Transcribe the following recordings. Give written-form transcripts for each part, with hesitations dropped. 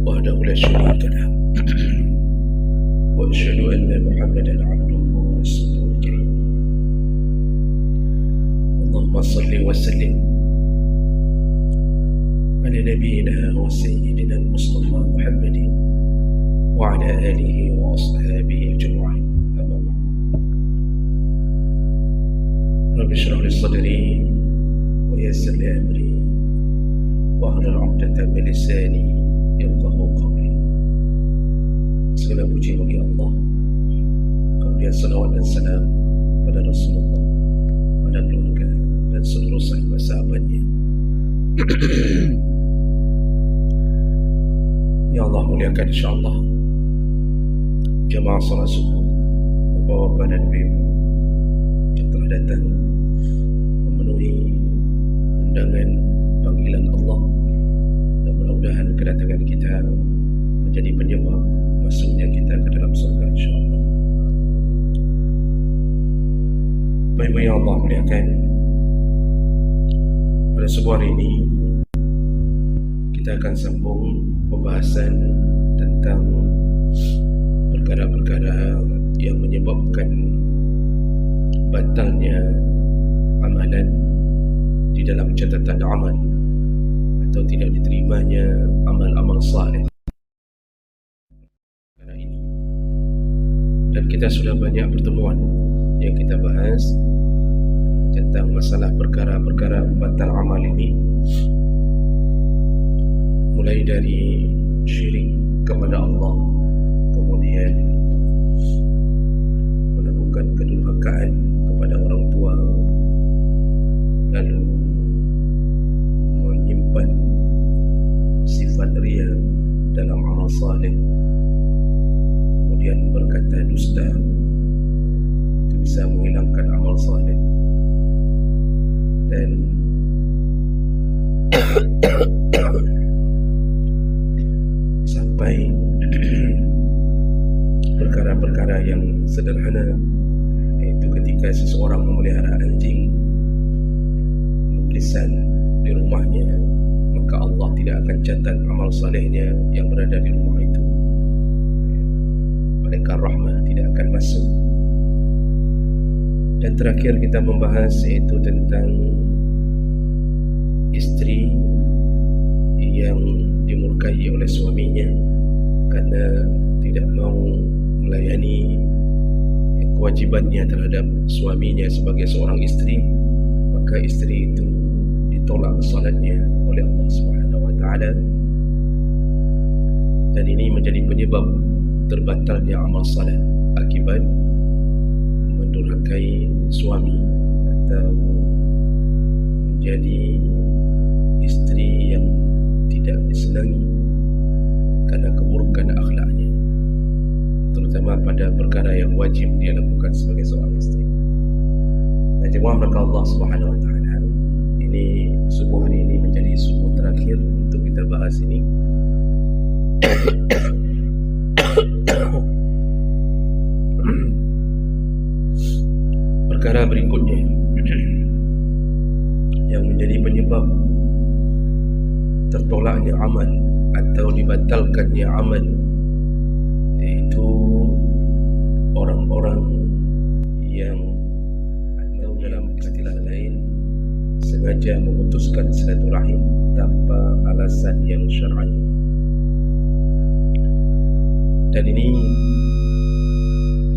وحده لا شريك له وأشهد أن محمدا عبده ورسوله الكريم. اللهم صل وسلم على نبينا وسيدنا المصطفى محمد وعلى آله وأصحابه أجمعين. أما بعد، رب اشرح لي صدري ويسر لي أمري واحلل عقدة من لساني yafqahu qawli. Segala puji bagi Allah, kemudian salawat dan salam pada Rasulullah, pada keluarga dan seluruh sahabat-sahabatnya. Ya Allah, muliakan insyaAllah jamaah salat subuh, bapak-bapak dan ibu yang telah datang memenuhi undangan panggilan Allah. Mudah-mudahan kedatangan kita menjadi penyebab masuknya kita ke dalam surga insyaAllah. Baik-baik yang Allah muliakan, pada sebuah hari ini kita akan sambung pembahasan tentang perkara-perkara yang menyebabkan batalnya amalan di dalam catatan amal atau tidak diterimanya amal-amal saleh. Dan kita sudah banyak pertemuan yang kita bahas tentang masalah perkara-perkara batal amal ini, mulai dari syirik kepada Allah, kemudian melakukan kedurhakaan kepada orang tua, lalu menyimpan sifat riya dalam amal saleh, kemudian berkata dusta, itu bisa menghilangkan amal saleh, dan sampai perkara-perkara yang sederhana, yaitu ketika seseorang memelihara anjing lukisan di rumahnya, maka Allah tidak akan catat amal salehnya yang berada di rumah itu. Malaikat rahmah tidak akan masuk. Dan terakhir kita membahas yaitu tentang istri yang dimurkai oleh suaminya karena tidak mau melayani kewajibannya terhadap suaminya sebagai seorang istri, maka istri itu ditolak salatnya oleh Allah Subhanahu wa taala, dan ini menjadi penyebab terbatalnya amal salat akibat mendurhakai suami atau menjadi istri yang tidak disenangi karena keburukan akhlaknya, terutama pada perkara yang wajib dia lakukan sebagai seorang istri. Nah, jemaah berkah Allah Subhanahu wa taala, ini subuh hari ini menjadi subuh terakhir untuk kita bahas ini. Perkara berikutnya yang menjadi penyebab tertolaknya amal atau dibatalkannya amal, yaitu orang-orang yang atau dalam istilah lain sengaja memutuskan silaturahim tanpa alasan yang syar'i. Dan ini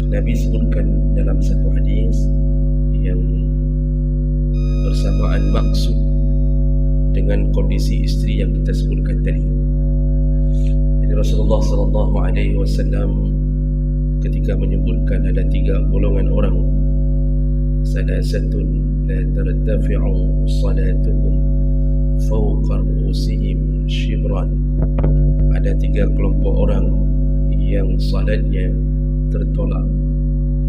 Nabi sebutkan dalam satu hadis yang bersamaan maksud dengan kondisi istri yang kita sebutkan tadi. Jadi Rasulullah sallallahu alaihi wasallam ketika menyebutkan ada 3 golongan orang, salasatun la tartafi'u salatuhum fawqa ru'usihim shibran. Ada 3 kelompok orang yang salatnya tertolak,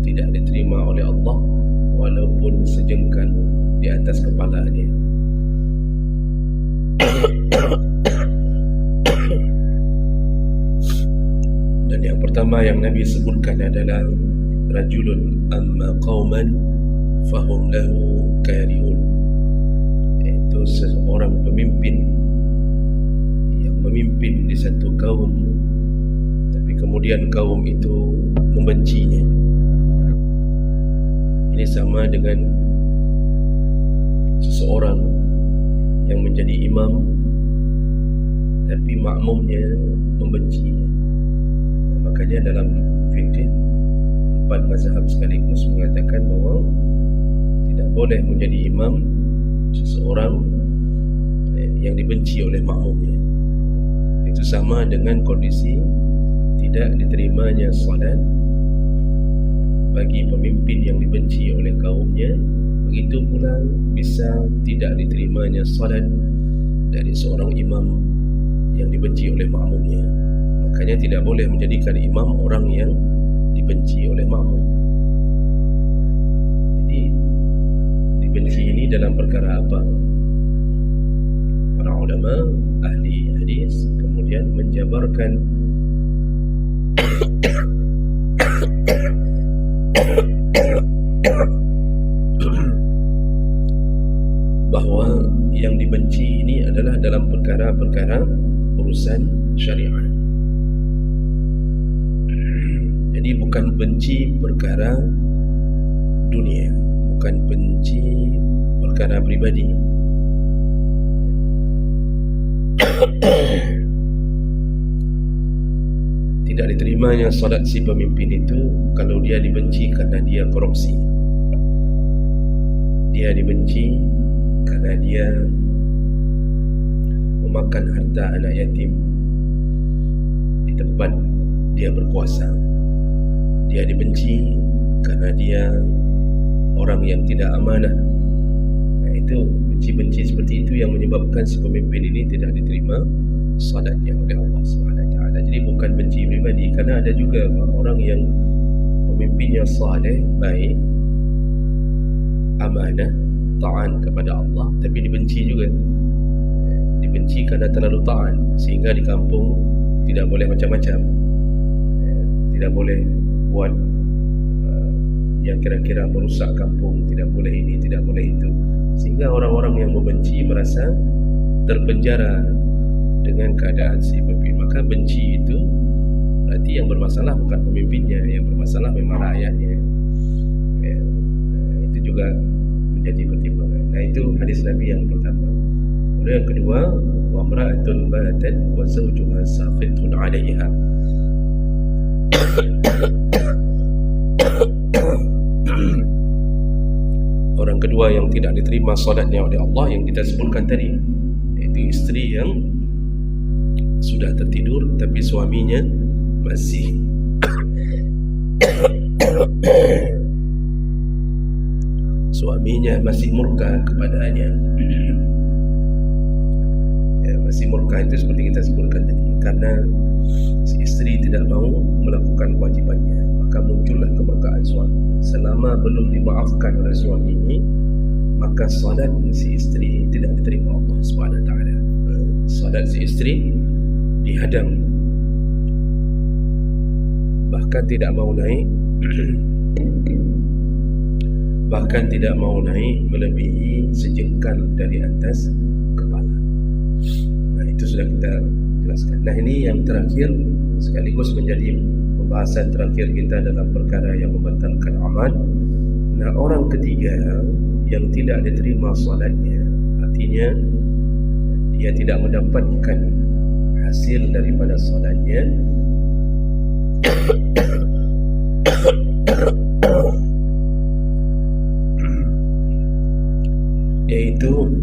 tidak diterima oleh Allah walaupun sejengkal di atas kepalanya. Dan yang pertama yang Nabi sebutkan adalah rajulun amma qauman fahum lahu karihun, yaitu seseorang pemimpin yang memimpin pemimpin di satu kaum, tapi kemudian kaum itu membencinya. Ini sama dengan seseorang yang menjadi imam tapi makmumnya membencinya. Makanya dalam fikih 4 mazhab sekaligus mengatakan bahawa tidak boleh menjadi imam seseorang yang dibenci oleh makmumnya. Itu sama dengan kondisi tidak diterimanya salat bagi pemimpin yang dibenci oleh kaumnya. Begitu pula bisa tidak diterimanya salat dari seorang imam yang dibenci oleh makmumnya. Makanya tidak boleh menjadikan imam orang yang dibenci oleh makmum. Jadi dibenci ini dalam perkara apa? Para ulama ahli hadis kemudian menjabarkan bahawa yang dibenci ini adalah dalam perkara-perkara urusan syariat. Jadi bukan benci perkara dunia, bukan benci perkara pribadi. Tidak diterimanya salat si pemimpin itu kalau dia dibenci karena dia korupsi. Dia dibenci karena dia memakan harta anak yatim di tempat dia berkuasa. Dia dibenci karena dia orang yang tidak amanah. Itu benci-benci seperti itu yang menyebabkan si pemimpin ini tidak diterima salatnya oleh Allah SWT. Jadi bukan benci pribadi, karena ada juga orang yang pemimpinnya saleh, baik, amanah, taat kepada Allah, tapi dibenci juga. Dibenci karena terlalu taat, sehingga di kampung tidak boleh macam-macam, tidak boleh buat yang kira-kira merusak kampung, tidak boleh ini, tidak boleh itu, sehingga orang-orang yang membenci merasa terpenjara dengan keadaan si pemimpin. Maka benci itu berarti yang bermasalah bukan pemimpinnya, yang bermasalah memang rakyatnya. Itu juga menjadi pertimbangan. Nah, itu hadis Nabi yang pertama. Kemudian yang kedua, wa imra'atun batat wa zawjuha saqitun 'alayha. Orang kedua yang tidak diterima salatnya oleh Allah yang kita sebutkan tadi, yaitu isteri yang sudah tertidur tapi suaminya masih murka kepadanya. Masih murka itu seperti kita sebutkan tadi, karena si isteri tidak mau melakukan kewajibannya, maka muncullah kemurkaan suami. Selama belum dimaafkan oleh suami ini, maka salat si isteri tidak diterima Allah SWT. Salat si isteri dihadang, bahkan tidak mau naik melebihi sejengkal dari atas kepala. Nah, itu sudah kita jelaskan. Nah, ini yang terakhir sekaligus menjadi pembahasan terakhir kita dalam perkara yang membatalkan amal. Nah, orang ketiga yang tidak diterima salatnya, artinya dia tidak mendapatkan hasil daripada salatnya, yaitu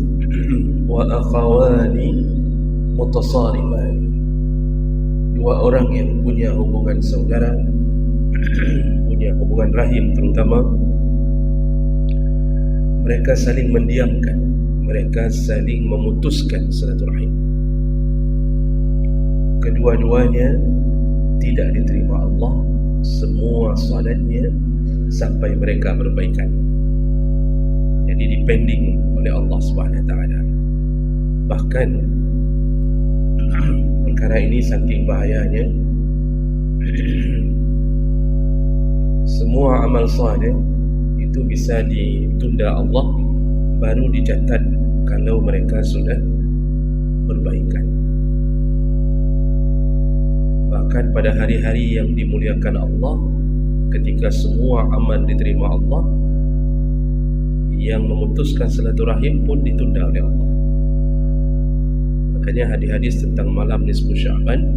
wa akhawani mutasarifani, dua orang yang punya hubungan saudara, punya hubungan rahim terutama, mereka saling mendiamkan, mereka saling memutuskan silaturahim. Kedua-duanya tidak diterima Allah semua salatnya sampai mereka berbaikan. Jadi dipending oleh Allah SWT. Bahkan perkara ini saking bahayanya, semua amal saleh itu bisa ditunda Allah, baru dicatat kalau mereka sudah berbaikan. bahkan pada hari-hari yang dimuliakan Allah, ketika semua amal diterima Allah, yang memutuskan silaturahim pun ditunda oleh Allah. Makanya hadis-hadis tentang malam nisfu Sya'ban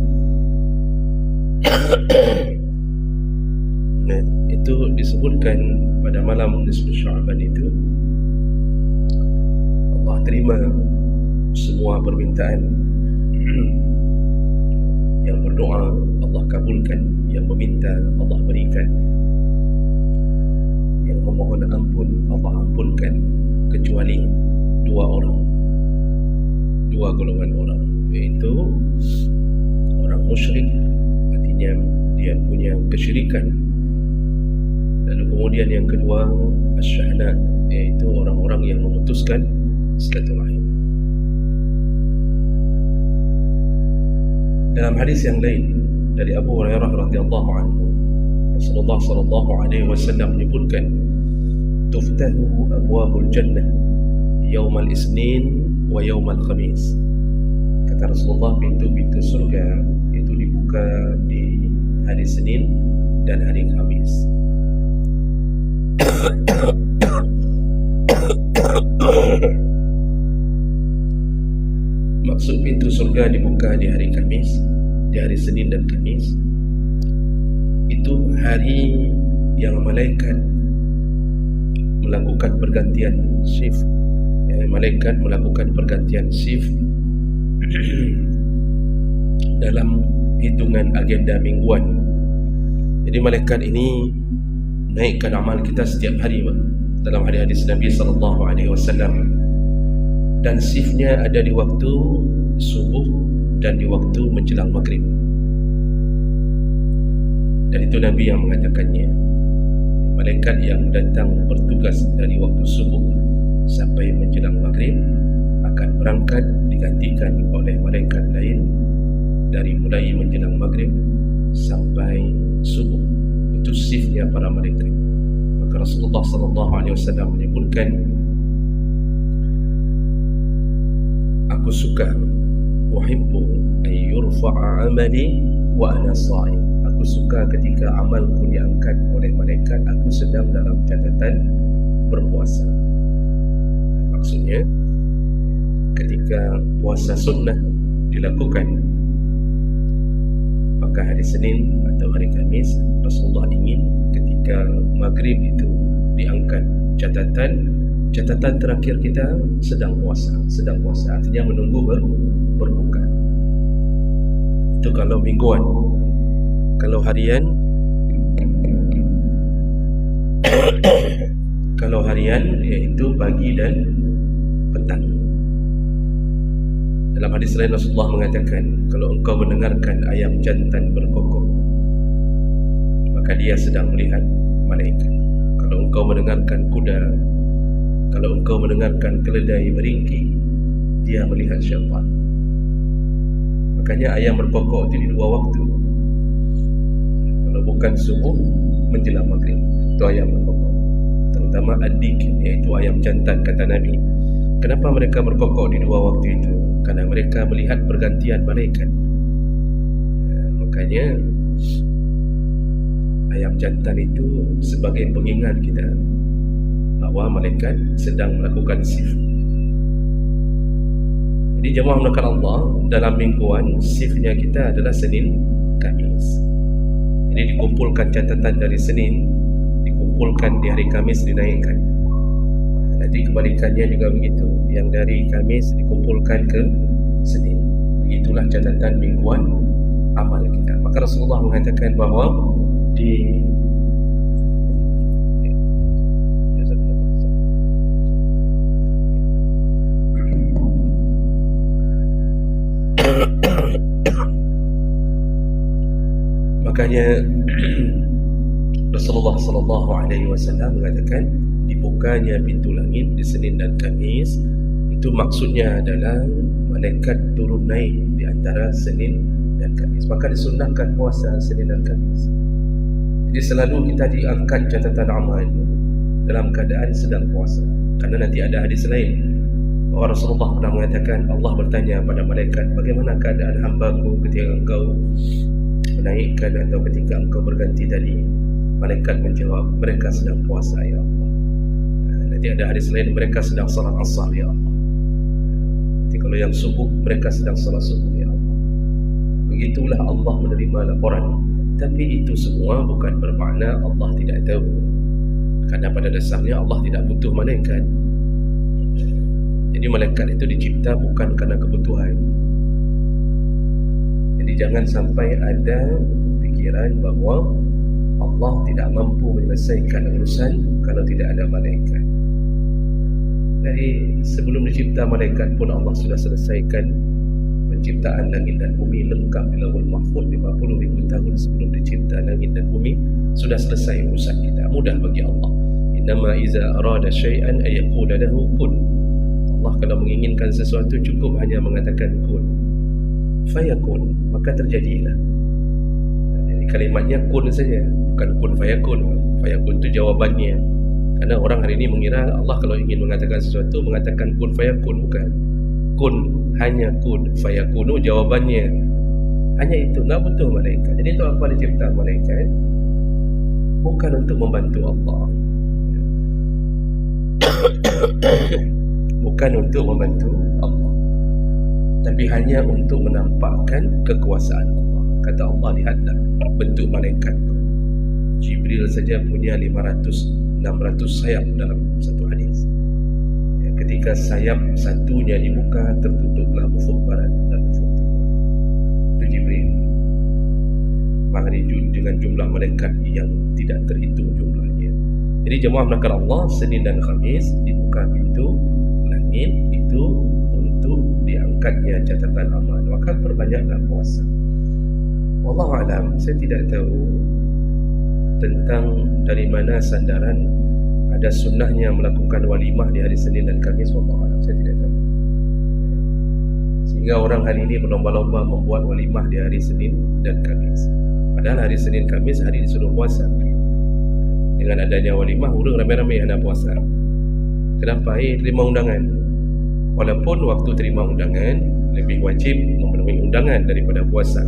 itu disebutkan pada malam nisfu Sya'ban itu Allah terima semua permintaan. Yang berdoa Allah kabulkan, yang meminta Allah berikan, yang memohon ampun Allah ampunkan, kecuali dua golongan orang, yaitu orang musyrik, artinya dia punya kesyirikan. Lalu kemudian yang kedua asyhana, yaitu orang-orang yang memutuskan silaturahim. Dalam hadis yang lain dari Abu Hurairah radhiyallahu anhu, Rasulullah sallallahu alaihi wasallam menyebutkan, tuftahu abwabul jannah yaumal isnin wa yaumal khamis. Kata Rasulullah, pintu-pintu surga itu dibuka di hari Senin dan hari Khamis. Maksud pintu surga dibuka di hari Kamis, di hari Senin dan Kamis, itu hari yang malaikat melakukan pergantian shift. Malaikat melakukan pergantian shift dalam hitungan agenda mingguan. Jadi malaikat ini naikkan amal kita setiap hari, dalam hadis Nabi SAW. Dan shiftnya ada di waktu subuh dan di waktu menjelang maghrib. Dan itu Nabi yang mengatakannya. Malaikat yang datang bertugas dari waktu subuh sampai menjelang maghrib akan berangkat digantikan oleh malaikat lain dari mulai menjelang maghrib sampai subuh. Itu shiftnya para malaikat. Maka Rasulullah SAW menyebutkan, aku suka uhibbu an yurfa'a amali wa ana sha'im. Aku suka ketika amalku diangkat oleh malaikat aku sedang dalam catatan berpuasa. Maksudnya ketika puasa sunnah dilakukan maka hari Senin atau hari Kamis, Rasulullah ingin ketika maghrib itu diangkat catatan terakhir kita sedang puasa, artinya menunggu berbuka. Itu kalau mingguan. Kalau harian kalau harian yaitu pagi dan petang. Dalam hadis lain Rasulullah mengatakan, kalau engkau mendengarkan ayam jantan berkokok, maka dia sedang melihat malaikat. Kalau engkau mendengarkan kuda, kalau engkau mendengarkan keledai meringkik, dia melihat syaitan. Makanya ayam berkokok itu di dua waktu. Kalau bukan subuh, menjelang maghrib, itu ayam berkokok. Terutama adik, yaitu ayam jantan, kata Nabi. Kenapa mereka berkokok di dua waktu itu? Karena mereka melihat pergantian malaikat. Makanya ayam jantan itu sebagai pengingat kita bahawa malaikat sedang melakukan shift. Jadi jemaah melakukan Allah, dalam mingguan shiftnya kita adalah Senin, Kamis. Jadi dikumpulkan catatan dari Senin, dikumpulkan di hari Kamis, dinaikkan. Nanti kebalikannya juga begitu, yang dari Kamis dikumpulkan ke Senin. Begitulah catatan mingguan amal kita. Maka Rasulullah mengatakan bahawa di makanya Rasulullah SAW mengatakan dibukanya pintu langit di Senin dan Kamis, itu maksudnya adalah malaikat turun naik di antara Senin dan Kamis. Maka disunnahkan puasa Senin dan Kamis. Jadi selalu kita diangkat catatan amal dalam keadaan sedang puasa. Karena nanti ada hadis lain bahwa Rasulullah pernah mengatakan, Allah bertanya pada malaikat, bagaimana keadaan hambaku ketika engkau menaikkan atau ketika engkau berganti tadi, malaikat menjawab, mereka sedang puasa ya Allah. Nanti ada hadis lain, mereka sedang salat asar ya Allah. Nanti kalau yang subuh, mereka sedang salat subuh ya Allah. Begitulah Allah menerima laporan. Tapi itu semua bukan bermakna Allah tidak tahu, karena pada dasarnya Allah tidak butuh malaikat. Jadi malaikat itu dicipta bukan karena kebutuhan. Jadi jangan sampai ada pikiran bahawa Allah tidak mampu menyelesaikan urusan kalau tidak ada malaikat. Jadi sebelum dicipta malaikat pun Allah sudah selesaikan penciptaan langit dan bumi, lengkap di Lauhul Mahfuz. 50,000 tahun sebelum dicipta langit dan bumi sudah selesai urusan kita. Mudah bagi Allah. Innama iza arada syai'an ayaqula lahu kun. Allah kalau menginginkan sesuatu cukup hanya mengatakan kun fayakun, maka terjadilah. Jadi kalimatnya kun saja, bukan kun fayakun. Fayakun itu jawabannya. Karena orang hari ini mengira Allah kalau ingin mengatakan sesuatu mengatakan kun fayakun, bukan. Kun, hanya kun, fayakunu jawabannya. Hanya itu, enggak butuh malaikat. Jadi itu apa dicipta malaikat? Bukan untuk membantu Allah. Bukan untuk membantu Allah, tapi hanya untuk menampakkan kekuasaan Allah. Kata Allah, lihatlah bentuk malaikat. Jibril saja punya 500-600 sayap dalam satu hadis. Ketika sayap satunya dibuka, tertutuplah ufuk barat dan ufuk timur. Itu Jibril. Dengan jumlah malaikat yang tidak terhitung jumlahnya. Jadi jemaah menakar Allah, Senin dan Khamis dibuka pintu langit itu untuk diangkatnya catatan amal. Maka perbanyaklah puasa. Wallahu alam, saya tidak tahu tentang dari mana sandaran ada sunnahnya melakukan walimah di hari Senin dan Khamis. Wallahu alam, saya tidak tahu. Sehingga orang hari ini berlomba-lomba membuat walimah di hari Senin dan Khamis. Padahal hari Senin Khamis hari disuruh puasa. Dengan adanya walimah, orang ramai-ramai hendak puasa. Kenapa? Terima undangan. Walaupun waktu terima undangan lebih wajib memenuhi undangan daripada puasa,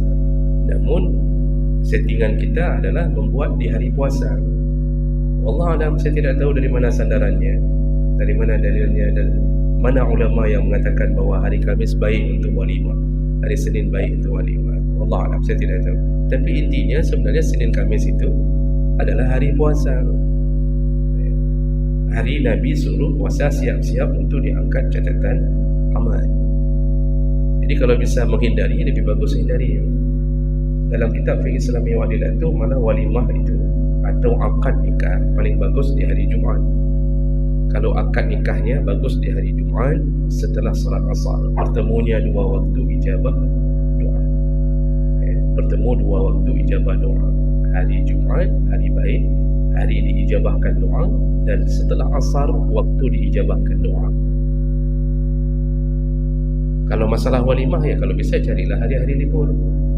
namun settingan kita adalah membuat di hari puasa. Allah alam, saya tidak tahu dari mana sandarannya, dari mana dalilnya, dan mana ulama yang mengatakan bahawa hari Khamis baik untuk walimah, hari Senin baik untuk walimah. Allah alam, saya tidak tahu. Tapi intinya sebenarnya Senin Khamis itu adalah hari puasa. Hari Nabi suruh puasa, siap-siap untuk diangkat catatan amal. Jadi kalau bisa menghindari, lebih bagus hindari. Dalam kitab Fiqh Islami Wadilat itu malah walimah itu atau akad nikah paling bagus di hari Jumaat. Kalau akad nikahnya bagus di hari Jumaat setelah salat asar. Bertemunya dua waktu ijabah doa. Bertemu dua waktu ijabah doa. Hari Jumaat, hari baik, hari diijabahkan doa, dan setelah asar waktu diijabahkan doa. Kalau masalah walimah ya kalau bisa carilah hari-hari libur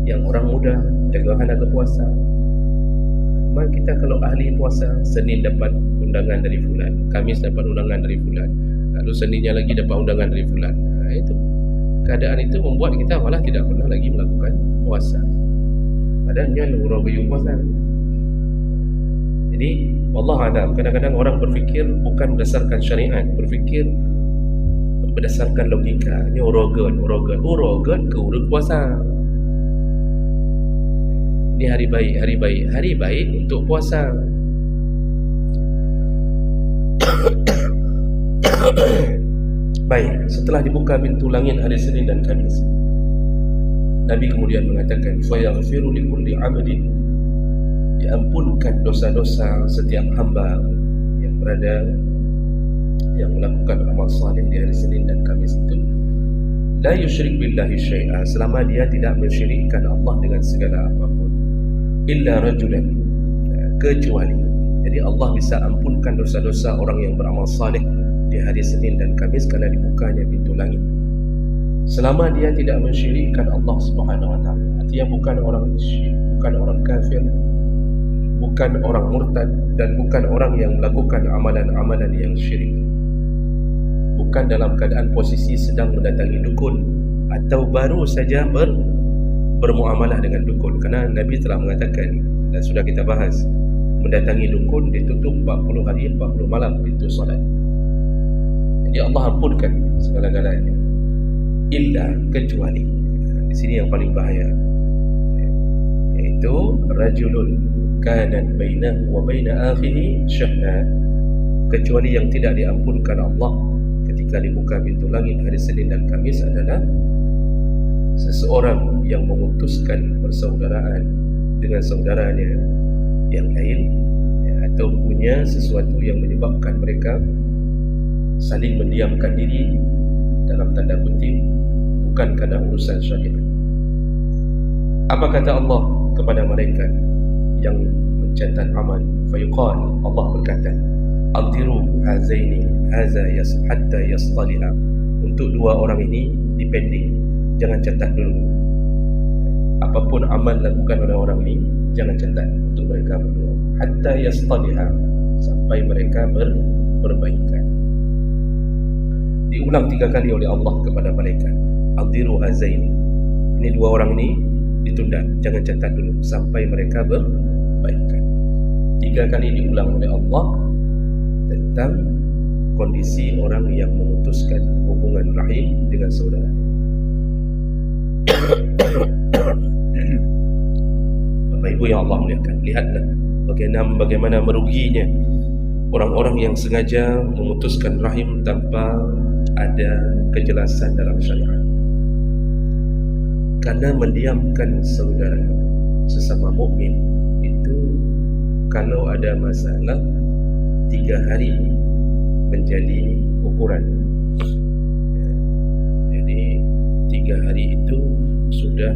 yang orang muda tegahan ada puasa. Memang kita kalau ahli puasa, Senin dapat undangan dari fulan, Khamis dapat undangan dari fulan, lalu Seninnya lagi dapat undangan dari fulan. Itu keadaan itu membuat kita malah tidak pernah lagi melakukan puasa. Padahalnya orang bayu puasa. Jadi Allah alam, kadang-kadang orang berfikir bukan berdasarkan syariat, berfikir berdasarkan logika. Ini urogan ke urut puasa. Ini hari baik untuk puasa. Baik, setelah dibuka pintu langit hari Senin dan Khamis, Nabi kemudian mengatakan, "Fayaghfiru likulli 'abdin." Diampunkan dosa-dosa setiap hamba yang melakukan amal saleh di hari Senin dan Khamis itu, la yusyrik billahi syai'a, selama dia tidak mensyirikkan Allah dengan segala apapun, illa rajulan, kecuali. Jadi Allah bisa ampunkan dosa-dosa orang yang beramal saleh di hari Senin dan Khamis karena dibukanya pintu langit, selama dia tidak mensyirikkan Allah Subhanahu wa taala. Artinya bukan orang syirik, bukan orang kafir, bukan orang murtad, dan bukan orang yang melakukan amalan-amalan yang syirik. Bukan dalam keadaan posisi sedang mendatangi dukun atau baru saja bermuamalah dengan dukun, kerana Nabi telah mengatakan dan sudah kita bahas, mendatangi dukun ditutup 40 hari 40 malam pintu solat. Jadi Allah ampunkan segala-galanya, illa, kecuali, di sini yang paling bahaya, yaitu rajulun kanat bainahu wa baina akhihi syahna, kecuali yang tidak diampunkan Allah ketika dibuka pintu langit hari Senin dan Kamis adalah seseorang yang memutuskan persaudaraan dengan saudaranya yang lain, atau punya sesuatu yang menyebabkan mereka saling mendiamkan diri dalam tanda kutip, bukan kerana urusan syariat. Apa kata Allah kepada malaikat yang mencatat amal? Fayuqal, Allah berkata, Antiru hazaini haza hatta yastaliha, untuk dua orang ini dipending, jangan catat dulu. Apapun amal lakukan oleh orang ini, jangan catat untuk mereka berdua, hatta yastaliha, sampai mereka berbaikan. Diulang 3 kali oleh Allah kepada malaikat, Antiru hazaini, ini dua orang ini ditunda, jangan catat dulu sampai mereka berbaikan. 3 kali diulang oleh Allah tentang kondisi orang yang memutuskan hubungan rahim dengan saudara. Bapak Ibu yang Allah muliakan, lihatlah bagaimana meruginya orang-orang yang sengaja memutuskan rahim tanpa ada kejelasan dalam syariat. Karena mendiamkan saudara sesama mukmin itu, kalau ada masalah 3 hari menjadi ukuran. Jadi 3 hari itu sudah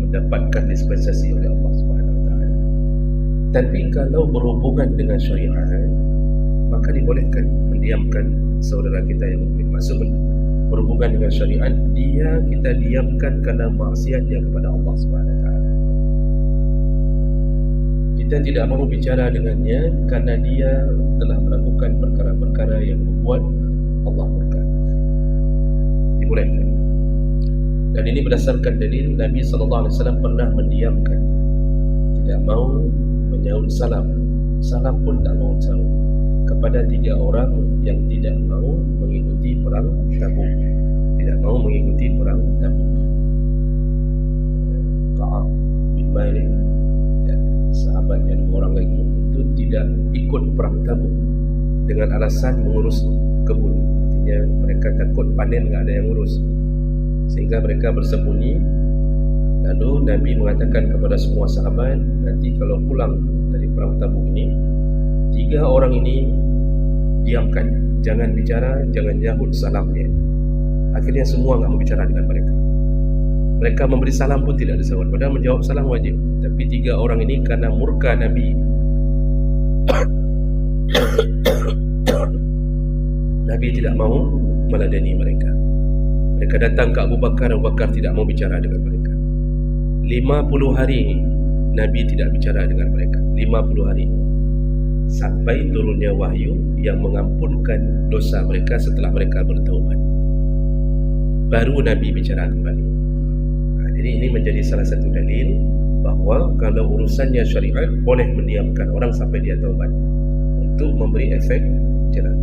mendapatkan dispensasi oleh Allah Subhanahu Wa Taala. Tapi kalau berhubungan dengan syariat, maka dibolehkan mendiamkan saudara kita yang mukmin. Maksud berhubungan dengan syariat, dia kita diamkan kerana maksiatnya kepada Allah Subhanahu Wa Taala. Kita tidak mahu bicara dengannya kerana dia telah melakukan perkara-perkara yang membuat Allah murka. Dibolehkan. Dan ini berdasarkan dalil Nabi SAW pernah mendiamkan, tidak mahu menyaut salam, salam pun tak mahu saut, kepada 3 orang yang tidak mahu mengikuti perang Tabuk. Tidak mahu mengikuti perang Tabuk. Ka'ab bin Malik dan sahabatnya 2 orang lagi itu tidak ikut perang Tabuk dengan alasan mengurus kebun. Artinya mereka takut panen tak ada yang urus, sehingga mereka bersembunyi. Lalu Nabi mengatakan kepada semua sahabat, nanti kalau pulang dari perang Tabuk ini, 3 orang ini diamkan, jangan bicara, jangan nyahut salamnya. Akhirnya semua tak mau bicara dengan mereka. Mereka memberi salam pun tidak disahut, padahal menjawab salam wajib. Tapi 3 orang ini kerana murka Nabi, Nabi tidak mahu meladeni mereka. Mereka datang ke Abu Bakar, Abu Bakar tidak mau bicara dengan mereka. 50 hari Nabi tidak bicara dengan mereka, 50 hari, sampai turunnya wahyu yang mengampunkan dosa mereka setelah mereka bertaubat. Baru Nabi bicara kembali. Jadi ini menjadi salah satu dalil bahawa kalau urusannya syariat, boleh mendiamkan orang sampai dia taubat untuk memberi efek jerah.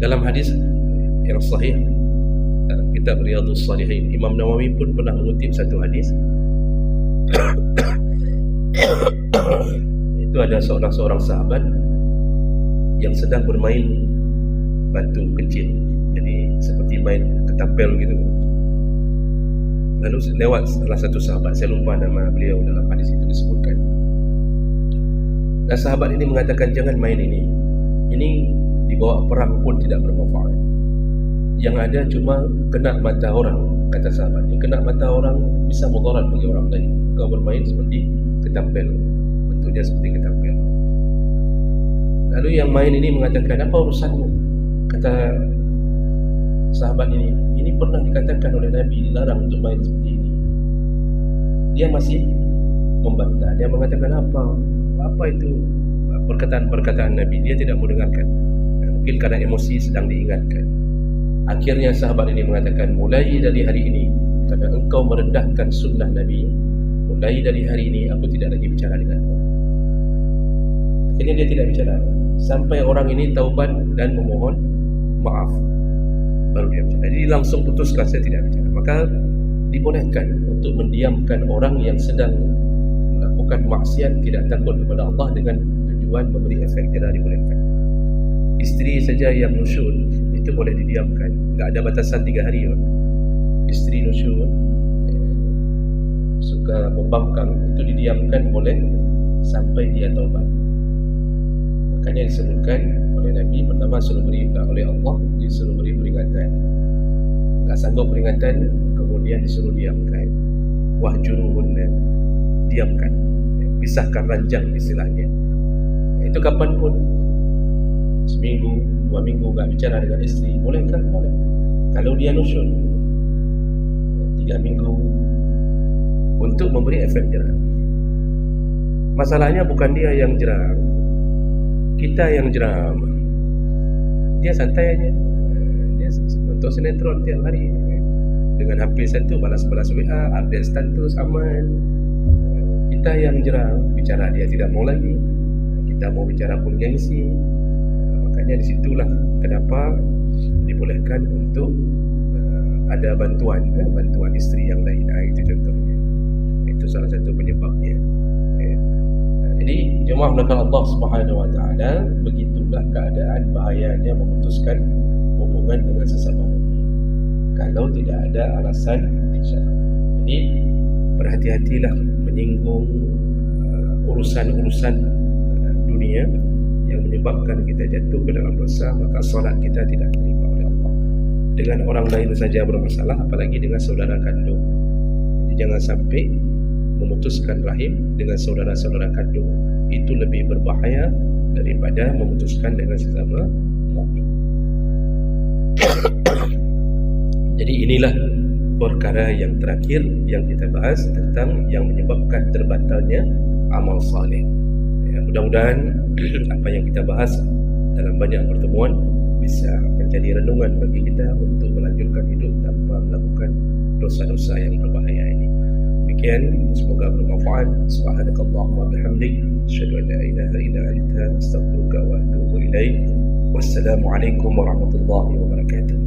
Dalam hadis yang sahih dalam kitab Riyadhus Shalihin, Imam Nawawi pun pernah mengutip satu hadis. Itu ada seorang sahabat yang sedang bermain batu kecil, jadi seperti main ketapel gitu. Lalu lewat salah satu sahabat, saya lupa nama beliau, dalam hadis itu disebutkan. Dan sahabat ini mengatakan, jangan main ini dibawa perang pun tidak bermanfaat. Yang ada cuma kena mata orang, kata sahabat ini. Kena mata orang bisa mudarat bagi orang lain. Kau bermain seperti ketapel, bentuknya seperti ketapel. Lalu yang main ini mengatakan, apa urusanmu? Kata sahabat ini pernah dikatakan oleh Nabi dilarang untuk main seperti ini. Dia masih membantah. Dia mengatakan, apa itu perkataan-perkataan Nabi? Dia tidak mau dengarkan. Mungkin karena emosi sedang diingatkan. Akhirnya sahabat ini mengatakan, mulai dari hari ini, karena engkau merendahkan sunnah Nabi, mulai dari hari ini aku tidak lagi bicara denganmu. Akhirnya dia tidak bicara sampai orang ini taubat dan memohon maaf, baru dia bicara. Jadi langsung putuskan, saya tidak bicara. Maka dibolehkan untuk mendiamkan orang yang sedang melakukan maksiat, tidak takut kepada Allah, dengan tujuan memberi efek jera, dibolehkan. Isteri saja yang nusyud itu boleh didiamkan, tak ada batasan 3 hari. Isteri nusyud suka membangkang, itu didiamkan boleh sampai dia taubat. Makanya disebutkan oleh Nabi, pertama suruh beri oleh Allah, disuruh beri peringatan. Tak sanggup peringatan, kemudian disuruh diamkan. Wahjuruhunna, diamkan, pisahkan ranjang istilahnya. Itu kapan pun, seminggu, 2 minggu tak bicara dengan isteri, bolehkah? Boleh. Kalau dia nusyud 3 minggu, untuk memberi efek jera. Masalahnya bukan dia yang jeram, kita yang jeram. Dia santai aja, dia nonton sinetron tiap hari dengan HP satu, balas-balas WA, update status aman. Kita yang jeram, bicara dia tidak mau lagi, kita mau bicara pun gengsi. Makanya disitulah kenapa dibolehkan untuk ada bantuan isteri yang lain. Itu contohnya, itu salah satu penyebabnya. Jadi jemaah melakukan Allah Subhanahu Wa Taala, begitulah keadaan bahayanya memutuskan hubungan dengan sesama mukmin kalau tidak ada alasan syar'i. Jadi berhati-hatilah menyinggung urusan-urusan dunia yang menyebabkan kita jatuh ke dalam dosa, maka solat kita tidak diterima oleh Allah. Dengan orang lain saja bermasalah, apalagi dengan saudara kandung. Jadi jangan sampai memutuskan rahim dengan saudara-saudara kandung. Itu lebih berbahaya daripada memutuskan dengan sesama mukmin. Jadi inilah perkara yang terakhir yang kita bahas tentang yang menyebabkan terbatalnya amal saleh. Mudah-mudahan apa yang kita bahas dalam banyak pertemuan bisa menjadi renungan bagi kita untuk melanjutkan hidup tanpa melakukan dosa-dosa yang berbahaya ini. Demikian, semoga bermanfaat. Subhanakallahumma bihamdik, asyhadu an la ilaha illa anta, astaghfiruka wa atubu ilaik. Wassalamualaikum warahmatullahi wabarakatuh.